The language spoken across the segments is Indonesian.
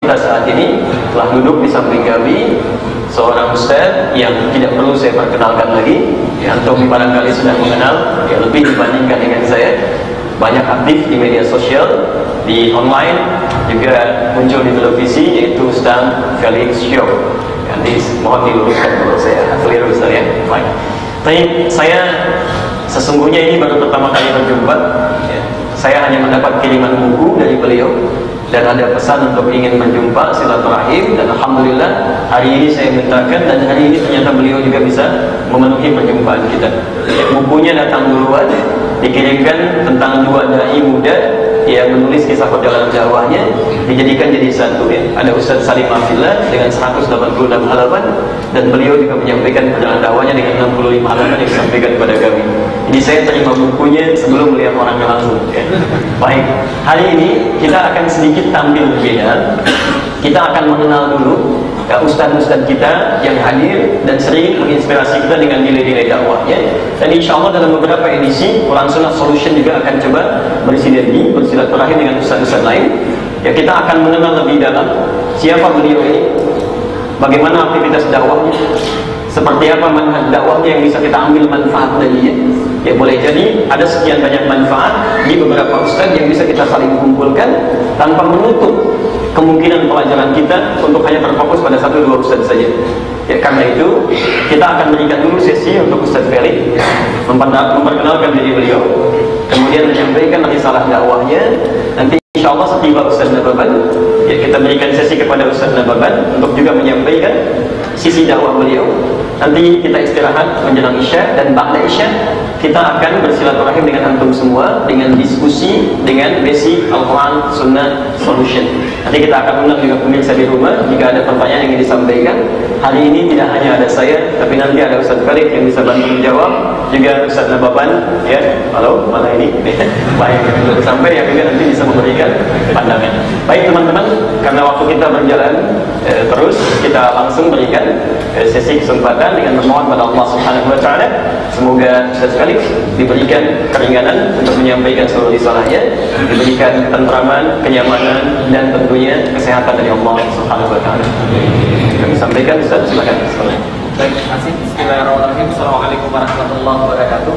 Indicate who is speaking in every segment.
Speaker 1: Kita saat ini telah duduk di samping kami seorang ustaz yang tidak perlu saya perkenalkan lagi, ya, antum barangkali sudah mengenal, ya, lebih dibandingkan dengan saya. Banyak aktif di media sosial, di online, juga muncul di televisi, yaitu Ustaz Felix Show. Nanti mohon diluruskan kalau saya keliru, Ustaz, ya. Baik. Tapi saya sesungguhnya ini baru pertama kali berjumpa, ya. Saya hanya mendapat kiriman buku dari beliau dan ada pesan untuk ingin berjumpa, silaturahim, dan alhamdulillah hari ini saya mintakan dan hari ini ternyata beliau juga bisa memenuhi perjumpaan kita. Bukunya datang duluan, dikirimkan tentang dua dai muda yang menulis kisah perjalanan dakwahnya, dijadikan jadi satu, ya. Ada Ustaz Salim Afillah dengan 186 halaman dan beliau juga menyampaikan perjalanan dakwahnya dengan 65 halaman yang disampaikan kepada kami. Jadi saya terima bukunya sebelum melihat orangnya langsung, ya. Baik, hari ini kita akan sedikit tampil berbeda. Kita akan mengenal dulu ustaz-ustaz kita yang hadir dan sering menginspirasi kita dengan nilai-nilai dakwahnya. Dan insya Allah dalam beberapa edisi Quran Sunnah Solution juga akan coba bersinergi, bersilaturahim dengan ustaz-ustaz lain. Ya, kita akan mengenal lebih dalam siapa beliau ini, bagaimana aktivitas dakwahnya, seperti apa manhaj dakwahnya yang bisa kita ambil manfaat darinya. Ya, boleh jadi ada sekian banyak manfaat di beberapa ustaz yang bisa kita saling kumpulkan tanpa menutup kemungkinan pelajaran kita untuk hanya terfokus pada satu dua ustaz saja. Ya, karena itu kita akan berikan dulu sesi untuk Ustaz Felix, memperkenalkan diri beliau, kemudian menyampaikan risalah dakwahnya. Nanti insya Allah setiba Ustaz Nababan, ya, kita berikan sesi kepada Ustaz Nababan untuk juga menyampaikan sisi dakwah beliau. Nanti kita istirahat menjelang Isya, dan ba'da Isya kita akan bersilaturahim dengan antum semua dengan diskusi dengan basic Al-Quran Sunnah Solution. Nanti kita akan undang juga pemirsa di rumah jika ada pertanyaan yang ingin disampaikan. Hari ini tidak hanya ada saya, tapi nanti ada Ustaz Felix yang bisa bantu menjawab, juga Ustaz Nababan, ya. Halo, mana ini? Baik, yang sampai yang juga nanti bisa memberikan pandangan. Baik teman-teman, karena waktu kita berjalan terus, kita langsung berikan sesi kesempatan dengan memohon pada Allah Subhanahu wa taala semoga Ustaz Felix diberikan keringanan untuk menyampaikan seluruh risalahnya, diberikan ketentraman, kenyamanan, dan tentunya kesehatan dari Allah Subhanahu wa taala. Kami sampaikan, Ustaz, silakan.
Speaker 2: Baik, terima kasih. Bismillahirrahmanirrahim. Assalamualaikum warahmatullahi wabarakatuh.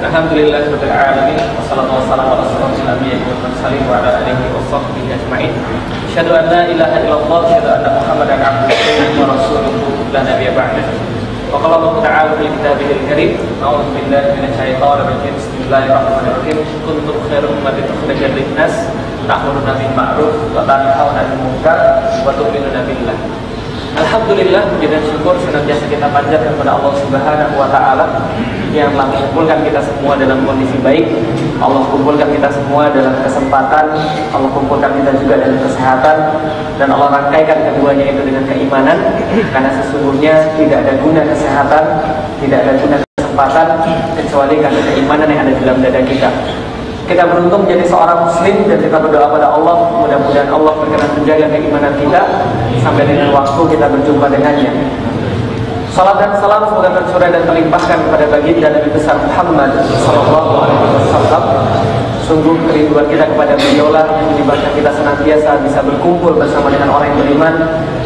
Speaker 2: Alhamdulillah rabbil alamin. Wassalatu wassalamu ala asyrofil anbiya'i wal mursalin wa ala alihi washabbihi ajma'in. Asyhadu an la ilaha illallah wa asyhadu anna Muhammadan abduhu wa rasuluhu la nabiyya ba'dahu. Wa qala Allah ta'ala fi kitabihil karim, a'udzu billahi minasy syaithanir rajim. Bismillahirrahmanirrahim. Kuntum khairu ummatin ukhrijat lin-nas ta'muruna bil ma'ruf wa tanhauna 'anil munkar wa tu'minuna billah. Alhamdulillah, puji dan syukur senantiasa kita panjatkan kepada Allah Subhanahu wa taala yang telah mengumpulkan kita semua dalam kondisi baik. Allah kumpulkan kita semua dalam kesempatan, Allah kumpulkan kita juga dalam kesehatan, dan Allah rangkaikan keduanya itu dengan keimanan. Karena sesungguhnya tidak ada guna kesehatan, tidak ada guna kesempatan kecuali karena keimanan yang ada di dalam dada kita. Kita beruntung menjadi seorang muslim dan kita berdoa pada Allah, mudah-mudahan Allah berkenan menjaga keimanan kita sampai dengan waktu kita berjumpa dengannya. Salam dan salam semoga tercurah dan terlimpahkan kepada baginda Nabi besar Muhammad sallallahu alaihi wasallam. Sungguh kerinduan kita kepada beliaulah yang menyebabkan kita senantiasa bisa berkumpul bersama dengan orang yang beriman.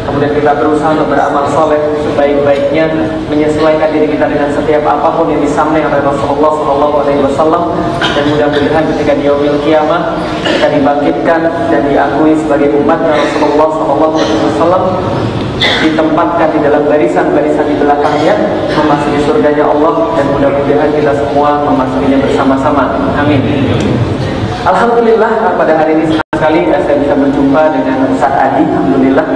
Speaker 2: Kemudian kita berusaha untuk beramal soleh sebaik-baiknya, menyesuaikan diri kita dengan setiap apapun yang disampaikan oleh Rasulullah sallallahu alaihi wasallam. Dan mudah-mudahan ketika di yaumil qiyamah kita dibangkitkan dan diakui sebagai umatnya Rasulullah sallallahu alaihi wasallam, ditempatkan di dalam barisan-barisan di belakangnya, memasuki surganya Allah, dan mudah-mudahan kita semua memasukinya bersama-sama. Amin. Alhamdulillah, pada hari ini senang sekali saya bisa berjumpa dengan Ustaz Adi. Alhamdulillah,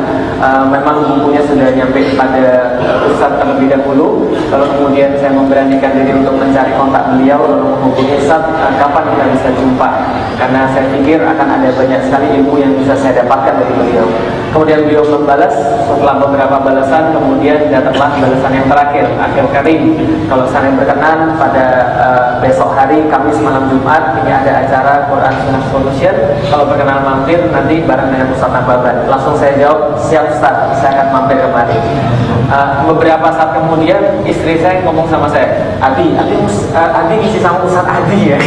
Speaker 2: memang bukunya sudah nyampe pada Ustaz terlebih dahulu. Lalu kemudian saya memberanikan diri untuk mencari kontak beliau, lalu menghubungi Ustaz, kapan kita bisa jumpa, karena saya pikir akan ada banyak sekali ilmu yang bisa saya dapatkan dari beliau. Kemudian beliau membalas, setelah beberapa balasan kemudian datanglah balasan yang terakhir, akhir karim. Kalau saya berkenan pada besok hari Kamis malam Jumat ini ada acara Quran Sunnah Solution. Kalau berkenan mampir nanti bareng dengan Ustaz Nababan. Langsung saya jawab, siap Ustaz, saya akan mampir kemari. Beberapa saat kemudian istri saya ngomong sama saya, Adi ngisi sama Ustaz Adi ya.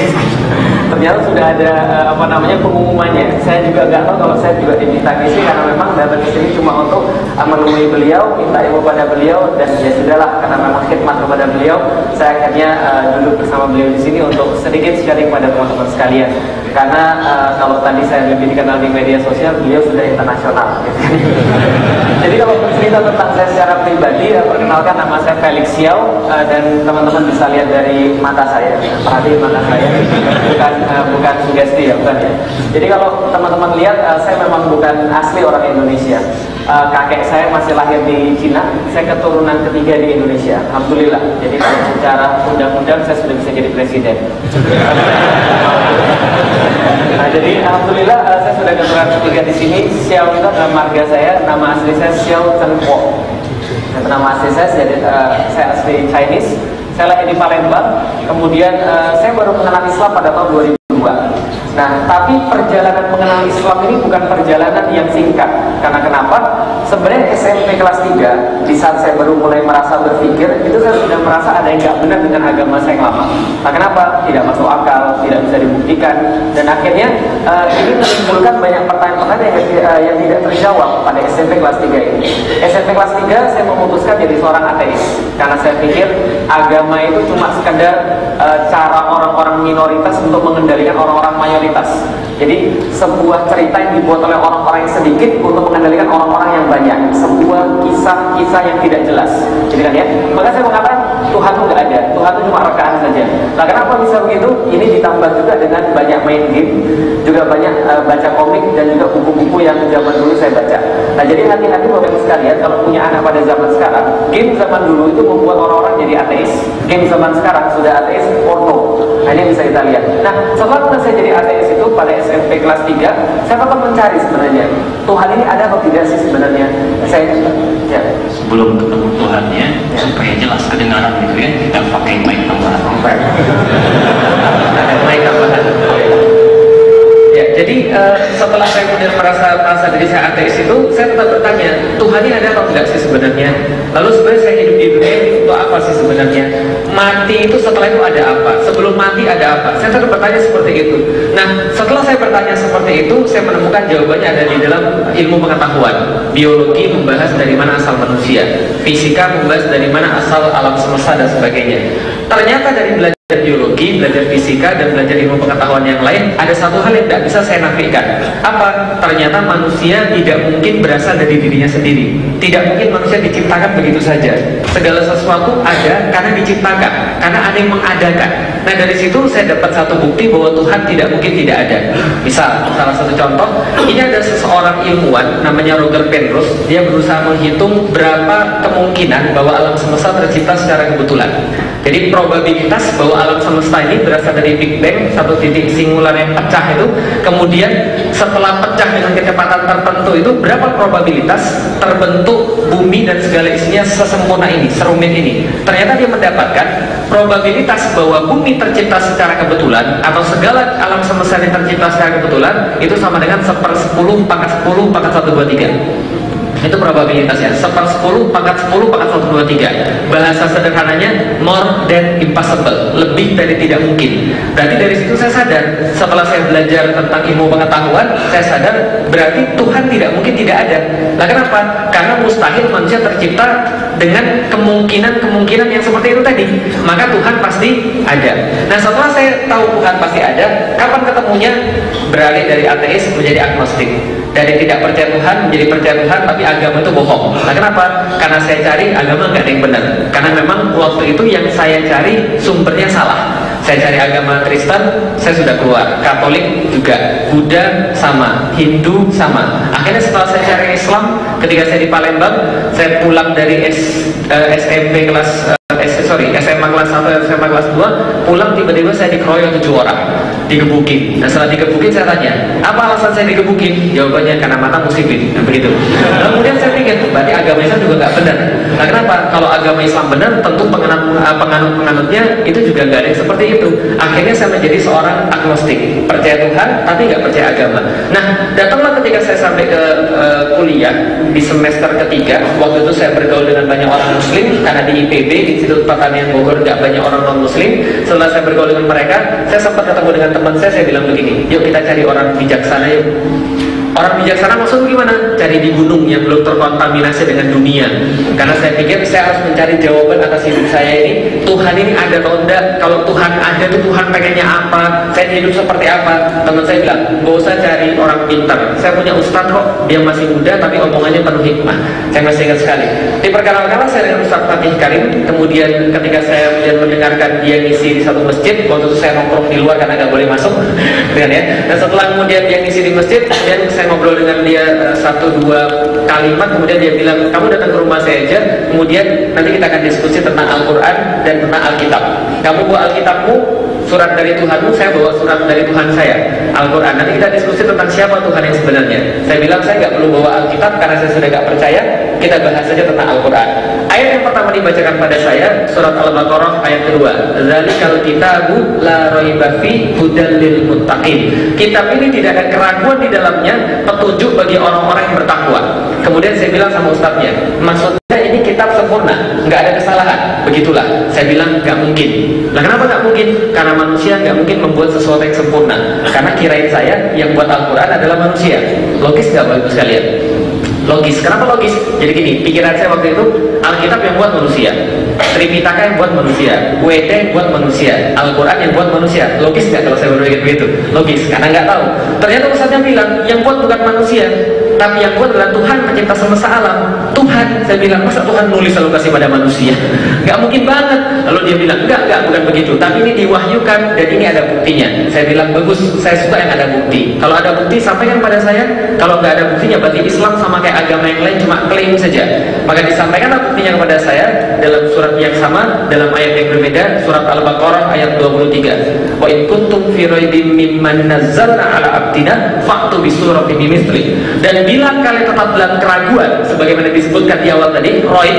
Speaker 2: Ternyata sudah ada pengumumannya. Saya juga nggak tahu kalau saya juga diminta ngisi, karena memang datang ke sini cuma untuk menemui beliau, minta ilmu pada beliau, dan ya sudahlah, karena memang khidmat kepada beliau, saya akhirnya duduk bersama beliau di sini untuk sedikit sharing pada teman-teman sekalian. Karena kalau tadi saya lebih dikenal di media sosial, beliau sudah internasional. Gitu. Jadi kalau bercerita tentang saya secara pribadi, perkenalkan, nama saya Felix Xiao, dan teman-teman bisa lihat dari mata saya. Perhatiin mata saya, bukan sugesti ya, bukan ya. Jadi kalau teman-teman lihat, saya memang bukan asli orang Indonesia. Kakek saya masih lahir di Cina, saya keturunan ketiga di Indonesia. Alhamdulillah. Jadi kalau secara undang-undang saya sudah bisa jadi presiden. Nah, jadi alhamdulillah saya sudah keturunan ketiga di sini. Xiao itu adalah marga saya, nama asli saya Xiao Chen Kuo. Nama asli saya asli Chinese. Saya lahir di Palembang. Kemudian saya baru mengenal Islam pada tahun 2002. Nah, tapi perjalanan mengenal Islam ini bukan perjalanan yang singkat. Karena kenapa? Sebenarnya SMP kelas 3, di saat saya baru mulai merasa berpikir, itu saya sudah merasa ada yang nggak benar dengan agama saya yang lama. Nah, kenapa? Tidak masuk akal, tidak bisa dibuktikan, dan akhirnya ini menimbulkan banyak pertanyaan-pertanyaan yang tidak terjawab pada SMP kelas 3 ini. SMP kelas 3 saya memutuskan jadi seorang ateis, karena saya pikir agama itu cuma sekedar cara orang-orang minoritas untuk mengendalikan orang-orang mayoritas. Jadi sebuah cerita yang dibuat oleh orang-orang yang sedikit untuk mengendalikan orang-orang yang banyak. Sebuah kisah-kisah yang tidak jelas. Jadi kan ya, maka saya mengatakan Tuhan itu nggak ada, Tuhan itu cuma rekaan saja. Nah, kenapa bisa begitu? Ini ditambah juga dengan banyak main game, juga banyak baca komik, dan juga buku-buku yang zaman dulu saya baca. Nah, jadi hati-hati Bapak Ibu sekalian, kalau punya anak pada zaman sekarang, game zaman dulu itu membuat orang-orang jadi ateis. Game zaman sekarang sudah ateis porno. Nah, ini bisa kita lihat. Nah, setelah saya jadi ateis itu pada SMP kelas 3, saya tetap mencari sebenarnya Tuhan ini ada atau tidak sih sebenarnya. Saya ya.
Speaker 3: Sebelum ketemu Tuhannya, supaya jelas kedengaran gitu ya, kita pakai mic tambahan.
Speaker 2: Ada mic tambahan. Ya, jadi setelah saya kemudian merasa diri saya ateis itu, saya tetap bertanya, Tuhan ini ada atau tidak sih sebenarnya? Lalu sebenarnya saya hidup di dunia ini untuk apa sih sebenarnya? Mati itu setelah itu ada apa? Sebelum mati ada apa? Saya tetap bertanya seperti itu. Nah, setelah saya bertanya seperti itu, saya menemukan jawabannya ada di dalam ilmu pengetahuan. Biologi membahas dari mana asal manusia, fisika membahas dari mana asal alam semesta dan sebagainya. Ternyata dari belajar biologi, belajar fisika, dan belajar ilmu pengetahuan yang lain, ada satu hal yang tidak bisa saya nafikan. Apa? Ternyata manusia tidak mungkin berasal dari dirinya sendiri. Tidak mungkin manusia diciptakan begitu saja. Segala sesuatu ada karena diciptakan, karena ada yang mengadakan. Nah, dari situ saya dapat satu bukti bahwa Tuhan tidak mungkin tidak ada. Misal, salah satu contoh, ini ada seseorang ilmuwan namanya Roger Penrose. Dia berusaha menghitung berapa kemungkinan bahwa alam semesta tercipta secara kebetulan. Jadi probabilitas bahwa alam semesta ini berasal dari Big Bang, satu titik singular yang pecah itu, kemudian setelah pecah dengan kecepatan tertentu itu, berapa probabilitas terbentuk bumi dan segala isinya sesempurna ini, serumit ini. Ternyata dia mendapatkan probabilitas bahwa bumi tercipta secara kebetulan atau segala alam semesta yang tercipta secara kebetulan itu sama dengan 1/10 pangkat 10 pangkat 123. Itu probabilitasnya 1/10 pangkat 10 pangkat 123. Bahasa sederhananya more than impossible, lebih dari tidak mungkin. Berarti dari situ saya sadar, setelah saya belajar tentang ilmu pengetahuan, saya sadar berarti Tuhan tidak mungkin tidak ada. Nah, kenapa? Karena mustahil manusia tercipta dengan kemungkinan yang seperti itu tadi. Maka Tuhan pasti ada. Nah, setelah saya tahu Tuhan pasti ada, kapan ketemunya? Beralih dari ateis menjadi agnostik, dari tidak percaya Tuhan menjadi percaya Tuhan, tapi agama itu bohong. Nah, kenapa? Karena saya cari agama nggak ada yang benar. Karena memang waktu itu yang saya cari sumbernya salah. Saya cari agama Kristen, saya sudah keluar. Katolik juga, Buddha sama, Hindu sama. Akhirnya setelah saya cari Islam, ketika saya di Palembang, saya pulang dari SMP kelas SMA kelas 1, SMA kelas 2, pulang tiba-tiba saya dikeroyok 7 orang, digebukin. Nah, setelah digebukin saya tanya, apa alasan saya digebukin? Jawabannya karena mata musibin. Nah, begitu. Kemudian saya pikir, berarti agama Islam juga nggak benar. Nah, kenapa? Kalau agama Islam benar, tentu penganut-penganutnya itu juga nggak ada yang seperti itu. Akhirnya saya menjadi seorang agnostik, percaya Tuhan tapi nggak percaya agama. Nah, datanglah ketika saya sampai ke kuliah di semester ketiga. Waktu itu saya bergaul dengan banyak orang Muslim karena di IPB, Institut Pertanian Bogor, nggak banyak orang non Muslim. Setelah saya bergaul dengan mereka, saya sempat ketemu dengan teman saya bilang begini, yuk kita cari orang bijaksana yuk. Orang bijaksana maksudnya gimana? Cari di gunung yang belum terkontaminasi dengan dunia. Karena saya pikir saya harus mencari jawaban atas hidup saya ini. Tuhan ini ada atau enggak? Kalau Tuhan ada tuh Tuhan pengennya apa? Saya hidup seperti apa? Teman saya bilang, gak usah cari orang pintar. Saya punya ustadz kok, dia masih muda tapi omongannya penuh hikmah. Saya masih ingat sekali. Di perkenalan saya dengan Ustadz Fatih Karim. Kemudian ketika saya mendengarkan dia ngisi di satu masjid, waktu itu saya nongkrong di luar karena nggak boleh masuk, ya. Dan setelah kemudian dia ngisi di masjid, kemudian saya ngobrol dengan dia 1-2 kalimat, kemudian dia bilang, kamu datang ke rumah saya aja, kemudian nanti kita akan diskusi tentang Al-Quran dan tentang Alkitab. Kamu bawa Alkitabmu, surat dari Tuhanmu, saya bawa surat dari Tuhan saya, Al-Quran. Nanti kita diskusi tentang siapa Tuhan yang sebenarnya. Saya bilang saya nggak perlu bawa Alkitab karena saya sudah nggak percaya. Kita bahas saja tentang Al-Quran. Ayat yang pertama dibacakan pada saya surat Al-Baqarah ayat kedua. Dzalikal kitabu la raiba fi hudal lil muttaqin. Kitab ini tidak ada keraguan di dalamnya, petunjuk bagi orang-orang yang bertakwa. Kemudian saya bilang sama ustadznya, maksudnya ini kitab sempurna, nggak ada kesalahan. Begitulah. Saya bilang nggak mungkin. Nah, kenapa nggak mungkin? Karena manusia nggak mungkin membuat sesuatu yang sempurna. Karena kirain saya yang buat Al-Quran adalah manusia. Logis nggak Bapak Ibu sekalian? Logis. Kenapa logis? Jadi gini, pikiran saya waktu itu, Alkitab yang buat manusia, Tripitaka yang buat manusia, WT yang buat manusia, Al-Quran yang buat manusia. Logis nggak kalau saya berpikir begitu? Logis, karena nggak tahu. Ternyata ustaznya bilang, yang buat bukan manusia, tapi yang buat adalah Tuhan pencipta semesta alam. Tuhan, saya bilang, masa Tuhan nulis lalu kasih pada manusia? Nggak mungkin banget. Lalu dia bilang, enggak, bukan begitu. Tapi ini diwahyukan dan ini ada buktinya. Saya bilang, bagus, saya suka yang ada bukti. Kalau ada bukti, sampaikan pada saya. Kalau nggak ada buktinya, berarti Islam sama kayak agama yang lain cuma klaim saja. Maka disampaikanlah buktinya kepada saya dalam surat yang sama, dalam ayat yang berbeda, surat Al-Baqarah ayat 23. Wa in kuntum fi raibin mimman nazzalna ala abdina fa'tu bi suratin min mithli. Dan bila kalian tetap dalam keraguan, sebagaimana disebutkan di awal tadi, raib,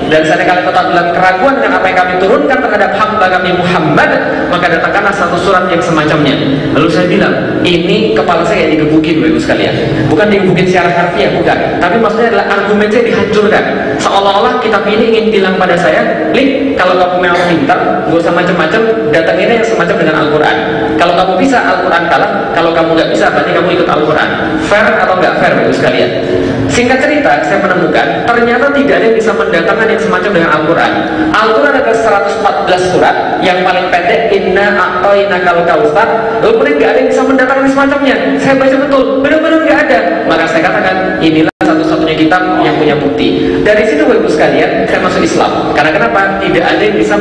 Speaker 2: dan seandainya kalian tetap dalam keraguan dengan apa yang kami turunkan terhadap hamba kami Muhammad, maka datangkanlah satu surat yang semacamnya. Lalu saya bilang, ini kepala saya digebukin Bapak Ibu sekalian. Bukan digebukin secara harfiah, bukan. Tapi maksudnya adalah argumen saya dihancurkan. Seolah-olah kitab ini ingin bilang pada saya, Lik, kalau kamu memang pintar, gak usah macam-macam, datanginnya yang semacam dengan Al-Quran. Kalau kamu bisa, Al-Quran kalah. Kalau kamu nggak bisa, berarti kamu ikut Al-Quran. Fair atau nggak fair Bapak Ibu sekalian? Singkat cerita, saya menemukan ternyata tidak ada yang bisa mendatangkan yang semacam dengan Al-Quran. Al-Quran ada 114 surat, yang paling pendek Inna a'tainakal kautsar. Lalu kemudian nggak ada yang bisa mendatangkan yang semacamnya. Saya baca betul, benar-benar nggak ada. Maka saya katakan inilah satu-satunya kitab yang punya bukti. Dari situ Bapak Ibu sekalian, saya masuk Islam. Karena kenapa? Tidak ada yang bisa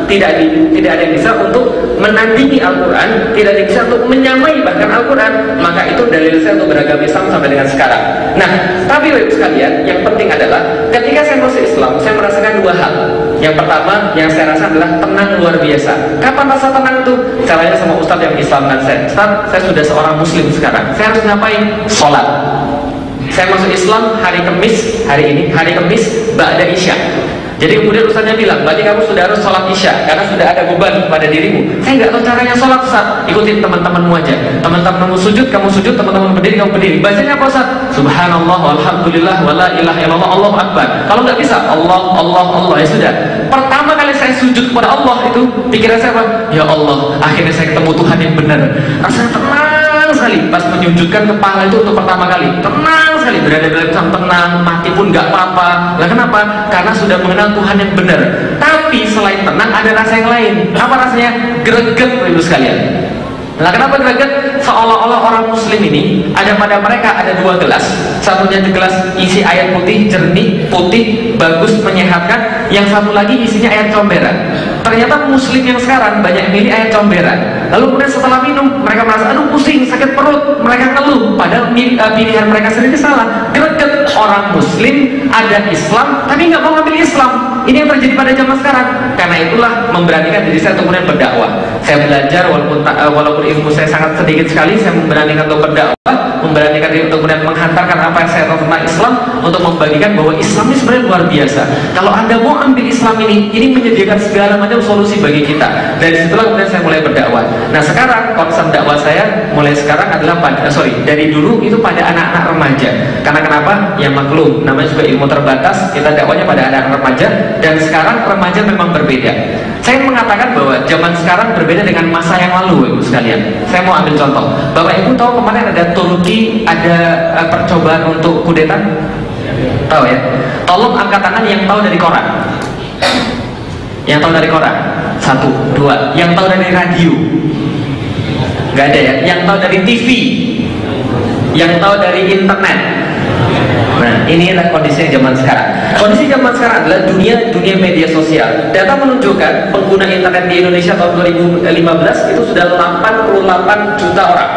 Speaker 2: tidak ada yang bisa untuk menandingi Al-Quran, tidak ada yang bisa untuk menyamai bahkan Al-Quran. Maka itu dalil saya untuk beragama Islam sampai dengan sekarang. Nah, tapi Bapak Ibu sekalian, yang penting adalah ketika saya masuk Islam, saya merasakan dua hal. Yang pertama, yang saya rasa adalah tenang luar biasa. Kapan rasa tenang itu? Caranya sama Ustadz yang Islamkan saya. Ustadz, saya sudah seorang Muslim sekarang. Saya harus ngapain? Sholat. Saya masuk Islam hari Kamis, hari Kamis ba'da Isya. Jadi kemudian ustaznya bilang, berarti kamu sudah harus sholat Isya karena sudah ada beban pada dirimu. Saya nggak tahu caranya sholat Ustaz. Ikutin teman-temanmu aja. Teman-temanmu sujud, kamu sujud. Teman-teman berdiri, kamu berdiri. Bacanya apa Ustaz? Subhanallah, walhamdulillah, wala ilaha illallah, Allahu akbar. Kalau nggak bisa, Allah, ya sudah. Pertama kali saya sujud kepada Allah itu, pikiran saya apa? Ya Allah, akhirnya saya ketemu Tuhan yang benar. Rasanya tenang sekali. Pas menyujudkan kepala itu untuk pertama kali, tenang sekali, berada dalam tenang, mati pun nggak apa-apa. Lah kenapa? Karena sudah mengenal Tuhan yang benar. Tapi selain tenang ada rasa yang lain. Apa rasanya? Greget Ibu sekalian. Nah, kenapa greget? Seolah-olah orang Muslim ini ada pada mereka ada dua gelas. Satunya gelas isi air putih, jernih, putih, bagus, menyehatkan. Yang satu lagi isinya air comberan. Ternyata Muslim yang sekarang banyak milih air comberan.
Speaker 4: Lalu kemudian setelah minum mereka merasa aduh pusing, sakit perut, mereka ngeluh, padahal pilihan mereka sendiri salah. Greget, orang muslim ada Islam tapi nggak mau ngambil Islam. Ini yang terjadi pada zaman sekarang. Karena itulah memberanikan diri saya untuk kemudian berdakwah. Saya belajar walaupun ilmu saya sangat sedikit sekali, saya memberanikan untuk berdakwah, memberanikan diri untuk kemudian menghantarkan apa yang saya tahu tentang Islam, untuk membagikan bahwa Islam ini sebenarnya luar biasa. Kalau Anda mau ambil Islam ini menyediakan segala macam solusi bagi kita. Dari situlah kemudian saya mulai berdakwah. Nah sekarang konsep dakwah saya mulai sekarang adalah dari dulu itu pada anak-anak remaja. Karena kenapa? Ya maklum, namanya juga ilmu terbatas, kita dakwahnya pada anak-anak remaja. Dan sekarang remaja memang berbeda. Saya mengatakan bahwa zaman sekarang berbeda dengan masa yang lalu, Ibu sekalian. Saya mau ambil contoh. Bapak Ibu tahu kemarin ada Turki, ada percobaan untuk kudeta? Tahu ya? Tolong angkat tangan yang tahu dari koran. Yang tahu dari koran? 1, 2. Yang tahu dari radio? Gak ada ya? Yang tahu dari TV? Yang tahu dari internet? Nah, inilah kondisi zaman sekarang. Kondisi zaman sekarang adalah dunia media sosial. Data menunjukkan pengguna internet di Indonesia tahun 2015 itu sudah 88 juta orang.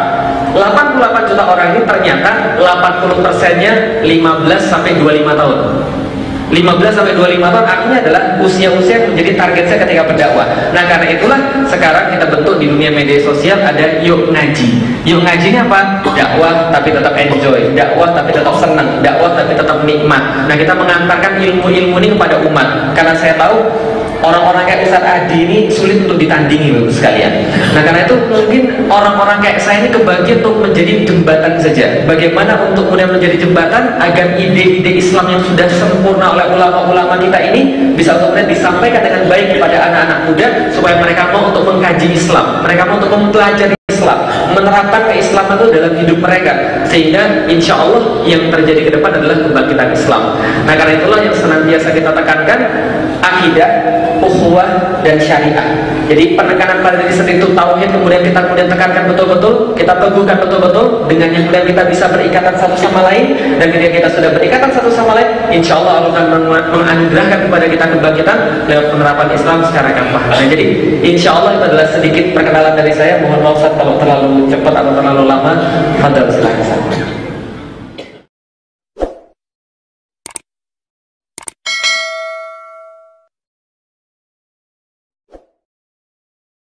Speaker 4: 88 juta orang ini ternyata 80%-nya 15 sampai 25 tahun. 15 sampai 25 tahun artinya adalah usia-usia yang menjadi target saya ketika berdakwah. Nah karena itulah sekarang kita bentuk di dunia media sosial ada Yuk Ngaji. Yuk Ngaji ini apa? Dakwah tapi tetap enjoy, dakwah tapi tetap senang, dakwah tapi tetap nikmat. Nah kita mengantarkan ilmu-ilmu ini kepada umat. Karena saya tahu orang-orang kayak Ustaz Adi ini sulit untuk ditandingi, Bapak sekalian. Nah karena itu mungkin orang-orang kayak saya ini kebagian untuk menjadi jembatan saja. Bagaimana untuk kemudian menjadi jembatan agar ide-ide Islam yang sudah sempurna oleh ulama-ulama kita ini bisa kemudian disampaikan dengan baik kepada anak-anak muda, supaya mereka mau untuk mengkaji Islam, mereka mau untuk mempelajari Islam, menerapkan keislaman itu dalam hidup mereka, sehingga insya Allah yang terjadi ke depan adalah kebangkitan Islam. Nah karena itulah yang senantiasa kita tekankan, akidah, ukhuwah, dan syariah. Jadi penekanan pada diri sendiri itu tauhid, kemudian kita tekankan betul-betul, kita teguhkan betul-betul, dengan yang kemudian kita bisa berikatan satu sama lain. Dan ketika kita sudah berikatan satu sama lain, insya Allah Allah akan menganugerahkan kepada kita kebangkitan lewat penerapan Islam secara gampang. Nah jadi insya Allah itu adalah sedikit perkenalan dari saya. Mohon maaf kalau terlalu cepat atau terlalu lama. Fadhal, silakan.